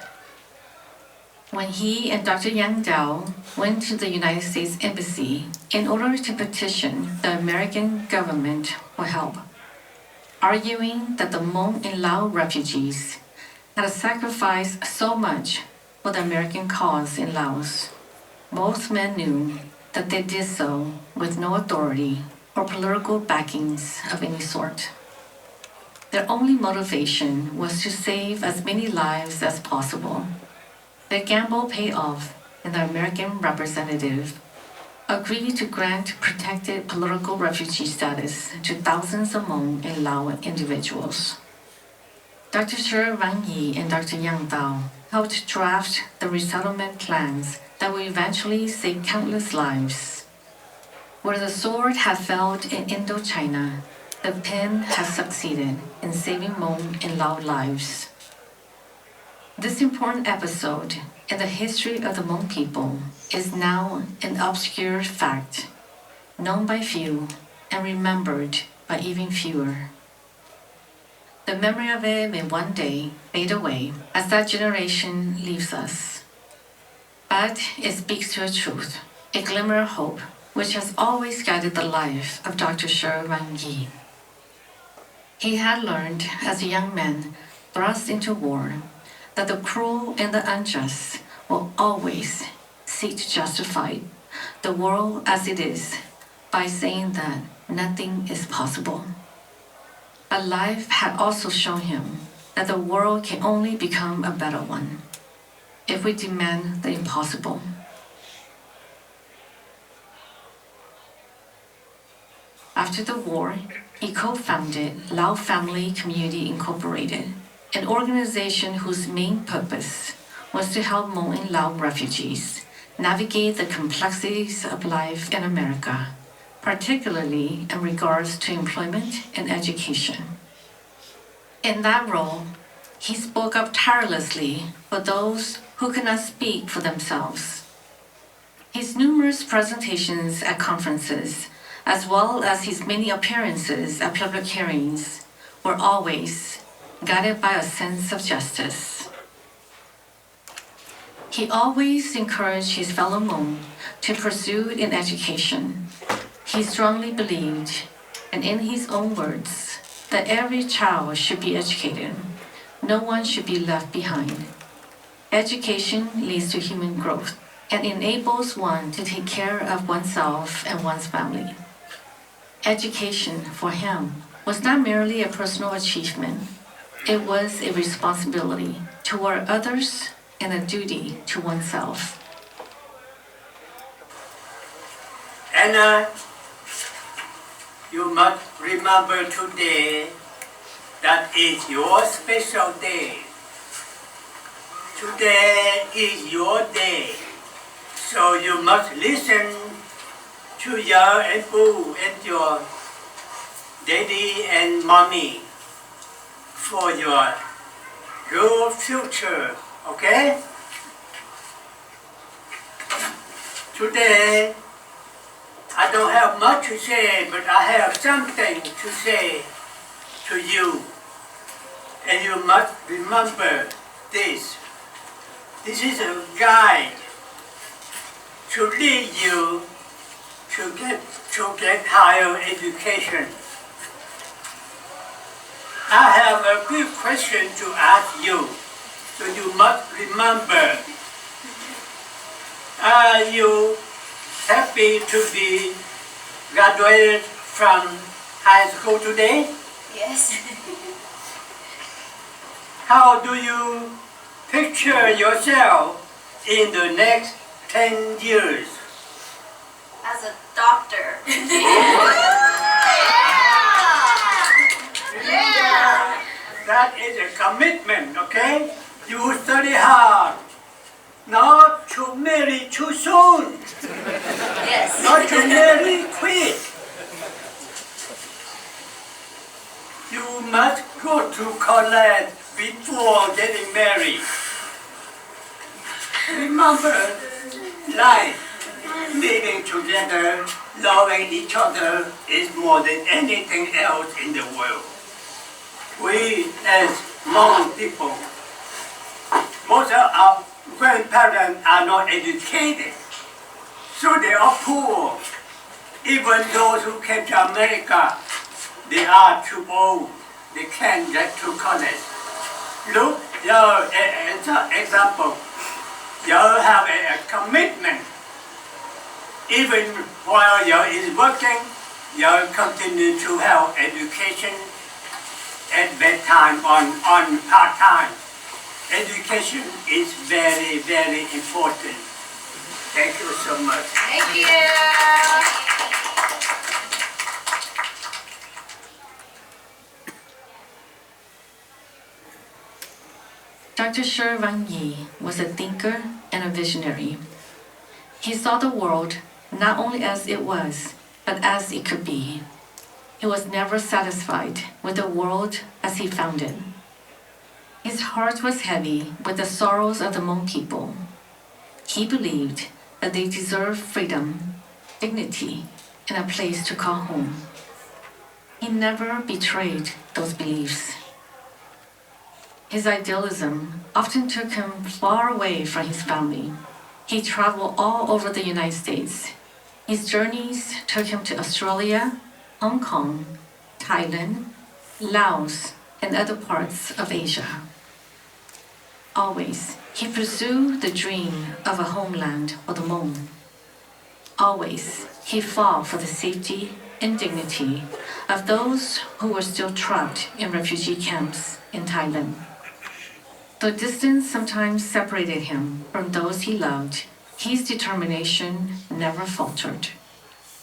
[SPEAKER 9] When he and Dr. Yang Dao went to the United States Embassy in order to petition the American government for help, arguing that the Hmong and Lao refugees had sacrificed so much for the American cause in Laos, both men knew that they did so with no authority or political backings of any sort. Their only motivation was to save as many lives as possible. Their gamble paid off and the American representative agreed to grant protected political refugee status to thousands of Hmong and Lao individuals. Dr. Shur V Vangyi and Dr. Yang Dao helped draft the resettlement plans that will eventually save countless lives. Where the sword had failed in Indochina, the pen has succeeded in saving Hmong and Lao lives. This important episode in the history of the Hmong people is now an obscure fact, known by few and remembered by even fewer. The memory of it may one day fade away as that generation leaves us. But it speaks to a truth, a glimmer of hope, which has always guided the life of Dr. Shur V Vangyi. He had learned as a young man thrust into war that the cruel and the unjust will always seek to justify the world as it is by saying that nothing is possible. But life had also shown him that the world can only become a better one if we demand the impossible. After the war, he co-founded Lao Family Community Incorporated, an organization whose main purpose was to help Hmong and Lao refugees navigate the complexities of life in America, particularly in regards to employment and education. In that role, he spoke up tirelessly for those who could not speak for themselves. His numerous presentations at conferences, as well as his many appearances at public hearings, were always guided by a sense of justice. He always encouraged his fellow Hmong to pursue an education. He strongly believed, and in his own words, that every child should be educated. No one should be left behind. Education leads to human growth and enables one to take care of oneself and one's family. Education, for him, was not merely a personal achievement. It was a responsibility toward others and a duty to oneself.
[SPEAKER 10] Anna, you must remember today that is your special day. Today is your day, so you must listen to your and Boo and your daddy and mommy for your good future, okay? Today, I don't have much to say, but I have something to say to you. And you must remember this. This is a guide to lead you to get higher education. I have a quick question to ask you, so you must remember. Are you happy to be graduated from high school today?
[SPEAKER 4] Yes.
[SPEAKER 10] How do you picture yourself in the next 10 years?
[SPEAKER 4] As a doctor.
[SPEAKER 10] That is a commitment, okay? You study hard. Not to marry too soon.
[SPEAKER 4] Yes.
[SPEAKER 10] Not to marry quick. You must go to college before getting married. Remember, life, living together, loving each other is more than anything else in the world. We as Hmong people, most of our grandparents are not educated, so they are poor. Even those who came to America, they are too old. They can't get to college. Look, your example. You have a commitment. Even while you is working, you continue to have education at bedtime on part-time. Education is very, very important. Thank you so much.
[SPEAKER 11] Thank you.
[SPEAKER 9] Dr. Shur Vangyi was a thinker and a visionary. He saw the world not only as it was, but as it could be. He was never satisfied with the world as he found it. His heart was heavy with the sorrows of the Hmong people. He believed that they deserved freedom, dignity, and a place to call home. He never betrayed those beliefs. His idealism often took him far away from his family. He traveled all over the United States. His journeys took him to Australia, Hong Kong, Thailand, Laos, and other parts of Asia. Always, he pursued the dream of a homeland for the Hmong. Always, he fought for the safety and dignity of those who were still trapped in refugee camps in Thailand. Though distance sometimes separated him from those he loved, his determination never faltered.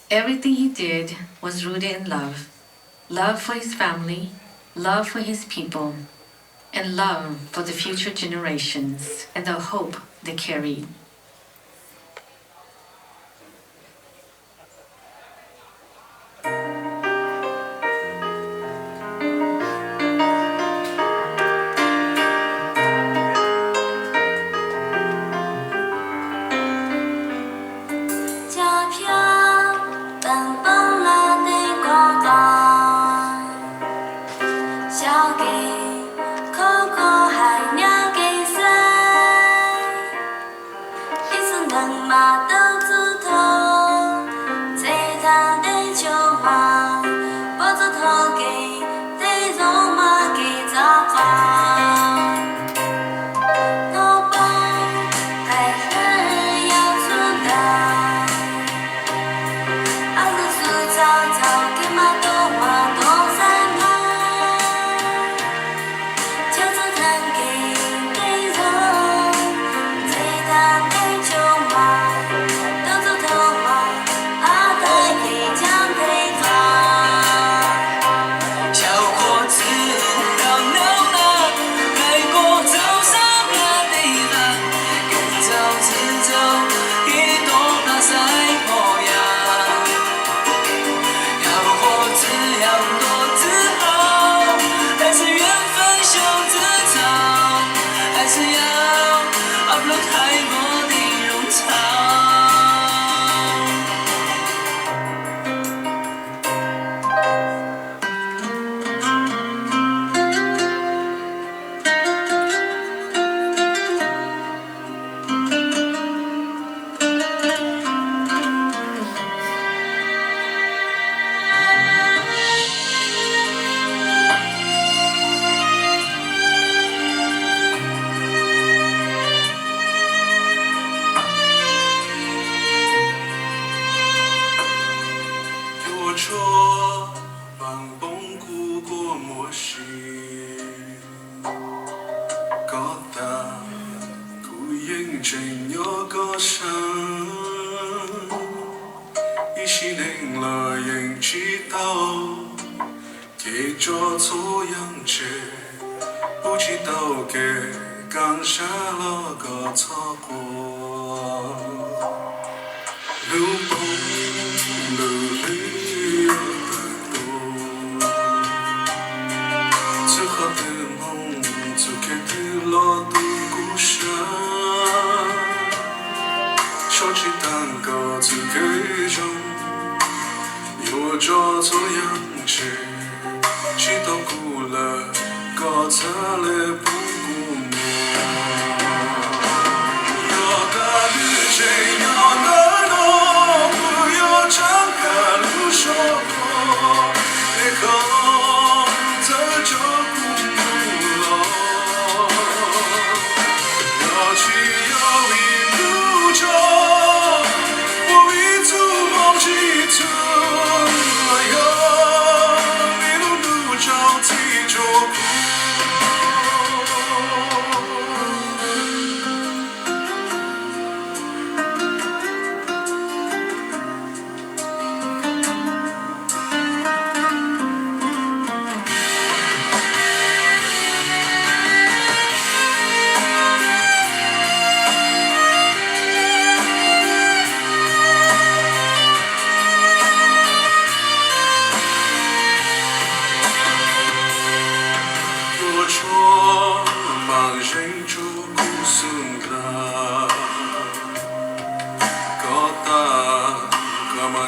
[SPEAKER 9] Everything he did was rooted in love. Love for his family, love for his people, and love for the future generations and the hope they carried.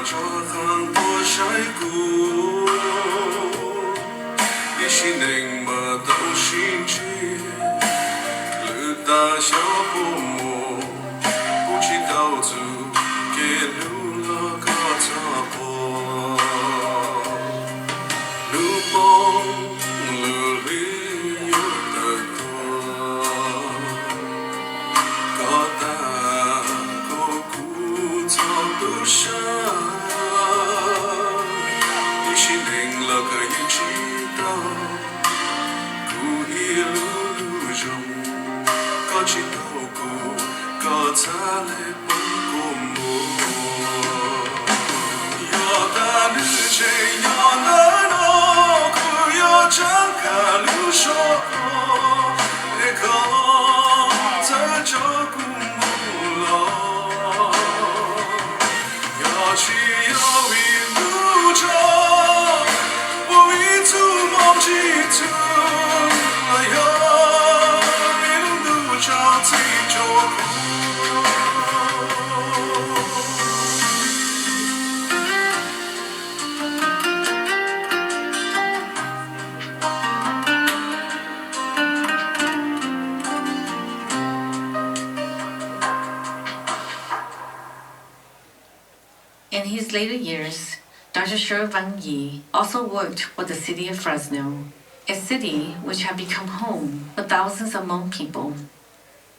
[SPEAKER 12] cho khang po sai cu đi xin anh mà tao xin chi lư ta sao po mồ bu chi tao zu ke lu la ka cha po lu bông lu li yu ta có ta có cu cho tu sa đi xin anh là cái gì chỉ tao cu hi lu rong có chỉ tao cu có ta lệ bông cô mồ yo ta nữ chơi yo nỡ nó cu yo chẳng cả lu so để có ta cho cu mồ lo yo chỉ yo vì lu cho vô ý tu mong chỉ tu là yo vì lu cho chỉ cho
[SPEAKER 9] In his later years, Dr. Shur V Vangyi also worked for the city of Fresno, a city which had become home for thousands of Hmong people.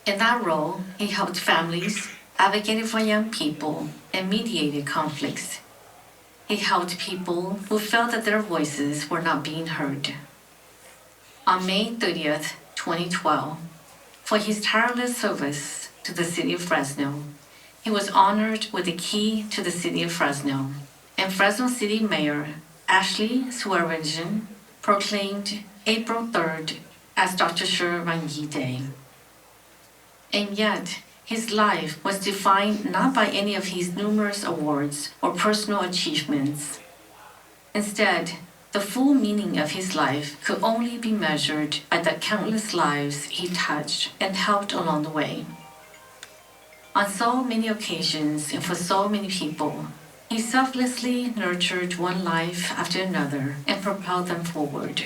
[SPEAKER 9] In that role, he helped families, advocated for young people, and mediated conflicts. He helped people who felt that their voices were not being heard. On May 30th, 2012, for his tireless service to the city of Fresno, he was honored with the key to the city of Fresno, and Fresno City Mayor Ashley Swearingen proclaimed April 3rd as Dr. Shur Vangyi Day. And yet, his life was defined not by any of his numerous awards or personal achievements. Instead, the full meaning of his life could only be measured by the countless lives he touched and helped along the way. On so many occasions and for so many people, he selflessly nurtured one life after another and propelled them forward.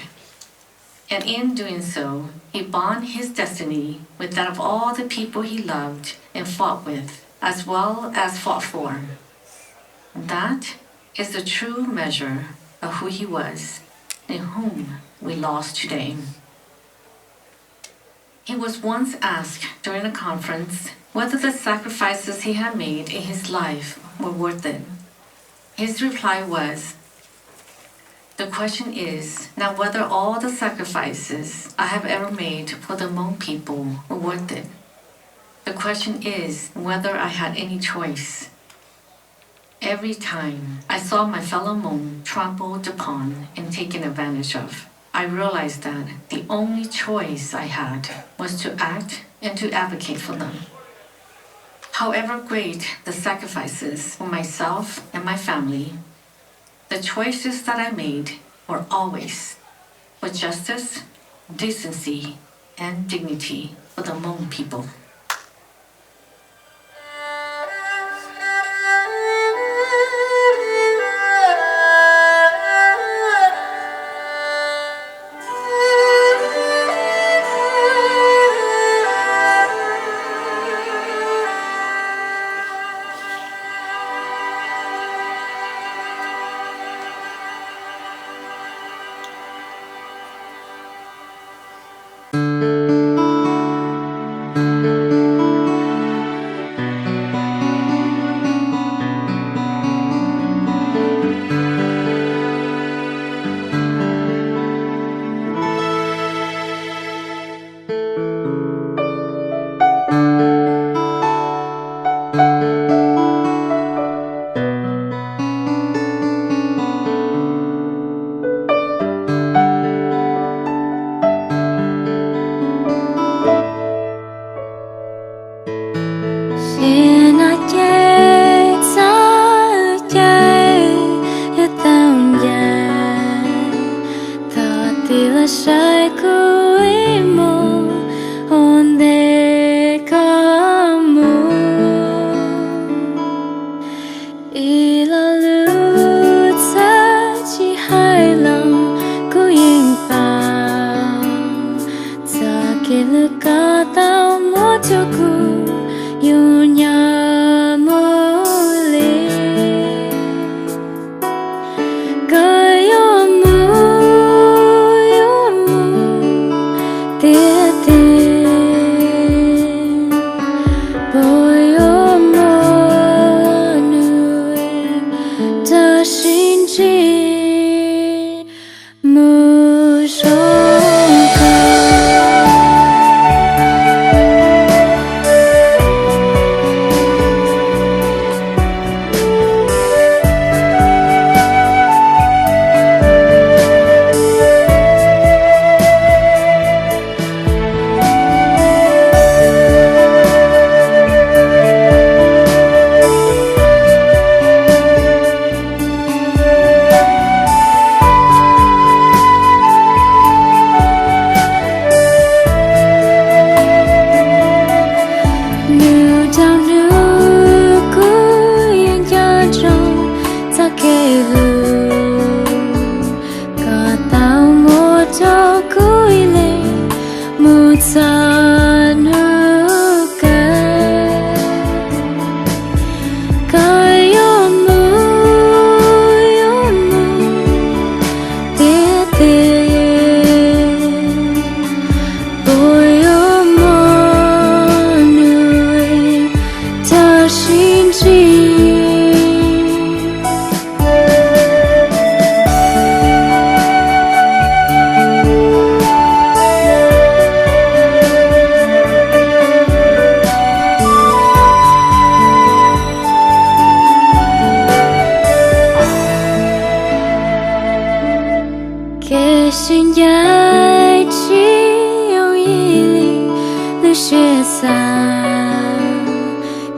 [SPEAKER 9] And in doing so, he bound his destiny with that of all the people he loved and fought with, as well as fought for. That is the true measure of who he was and whom we lost today. He was once asked during a conference whether the sacrifices he had made in his life were worth it. His reply was, "The question is not whether all the sacrifices I have ever made for the Hmong people were worth it. The question is whether I had any choice. Every time I saw my fellow Hmong trampled upon and taken advantage of, I realized that the only choice I had was to act and to advocate for them. However great the sacrifices for myself and my family, the choices that I made were always for justice, decency, and dignity for the Hmong people."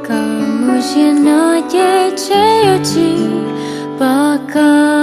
[SPEAKER 13] Kamu je na je che yo chi ba ka